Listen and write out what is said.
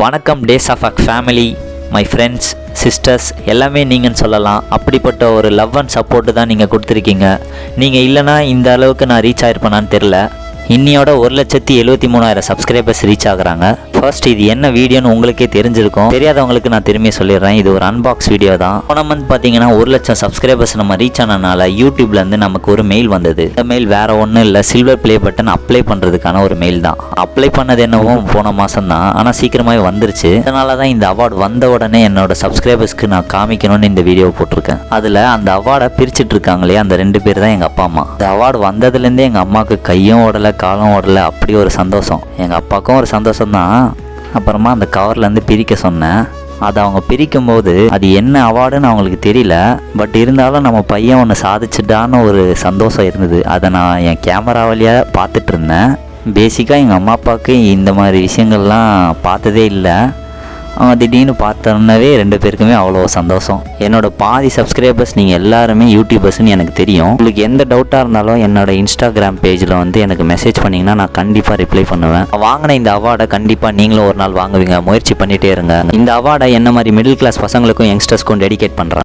வணக்கம் days of அக் family, my friends, sisters எல்லாமே நீங்கன்னு சொல்லலாம். அப்படிப்பட்ட ஒரு லவ் அண்ட் சப்போர்ட்டு தான் நீங்கள் கொடுத்துருக்கீங்க. நீங்கள் இல்லைனா இந்த அளவுக்கு நான் ரீச் ஆகிருப்பேனான்னு தெரில. இன்னியோட 1,73,000 சப்ஸ்கிரைபர்ஸ் ரீச் ஆகுறாங்க. ஃபர்ஸ்ட் இது என்ன வீடியோன்னு உங்களுக்கே தெரிஞ்சிருக்கும். தெரியாதவங்களுக்கு நான் திரும்பி சொல்லிடுறேன், இது ஒரு அன்பாக்ஸ் வீடியோ தான். போன மந்த் பார்த்தீங்கன்னா 1,00,000 சப்ஸ்கிரைபர்ஸ் நம்ம ரீச் ஆனனால யூடியூப்லேருந்து நமக்கு ஒரு மெயில் வந்தது. இந்த மெயில் வேறு ஒன்றும் இல்லை, சில்வர் ப்ளே பட்டன் அப்ளை பண்ணுறதுக்கான ஒரு மெயில் தான். அப்ளை பண்ணது என்னவோ போன மாதம் தான், ஆனால் சீக்கிரமாகவே வந்துருச்சு. அதனால தான் இந்த அவார்டு வந்த உடனே என்னோட சப்ஸ்கிரைபர்ஸ்க்கு நான் காமிக்கணும்னு இந்த வீடியோ போட்டிருக்கேன். அதில் அந்த அவார்டை பிரிச்சுட்டு இருக்காங்களே அந்த 2 பேர் தான் எங்கள் அப்பா அம்மா. இந்த அவார்டு வந்ததுலேருந்தே எங்கள் அம்மாவுக்கு கையும் ஓடலை காலம் ஓடலை, அப்படி ஒரு சந்தோஷம். எங்கள் அப்பாவுக்கும் ஒரு சந்தோஷம் தான். அப்புறமா அந்த கவர்லேருந்து பிரிக்க சொன்னேன். அதை அவங்க பிரிக்கும்போது அது என்ன அவார்டுன்னு அவங்களுக்கு தெரியல. பட் இருந்தாலும் நம்ம பையன் ஒன்று சாதிச்சுட்டான்னு ஒரு சந்தோஷம் இருந்தது. அதை நான் என் கேமரா வழியாக பார்த்துட்டு இருந்தேன். பேசிக்காக எங்கள் அம்மா அப்பாவுக்கு இந்த மாதிரி விஷயங்கள்லாம் பார்த்ததே இல்லை. அவங்க திடீர்னு பார்த்தோன்னே 2 பேருக்குமே அவ்வளோ சந்தோஷம். என்னோட பாதி சப்ஸ்கிரைபர்ஸ் நீங்கள் எல்லாருமே யூடியூபர்ஸ்னு எனக்கு தெரியும். உங்களுக்கு எந்த டவுட்டாக இருந்தாலும் என்னோட இன்ஸ்டாகிராம் பேஜில் எனக்கு மெசேஜ் பண்ணிங்கன்னா நான் கண்டிப்பாக ரிப்ளை பண்ணுவேன். வாங்கின இந்த அவார்டை கண்டிப்பாக நீங்களும் ஒரு நாள் வாங்குவீங்க. முயற்சி பண்ணிகிட்டே இருங்க. இந்த அவார்டை என்ன மாதிரி மிடில் கிளாஸ் பசங்களுக்கும் யங்ஸ்டர்ஸ்க்கும் டெடிகேட் பண்ணுறேன்.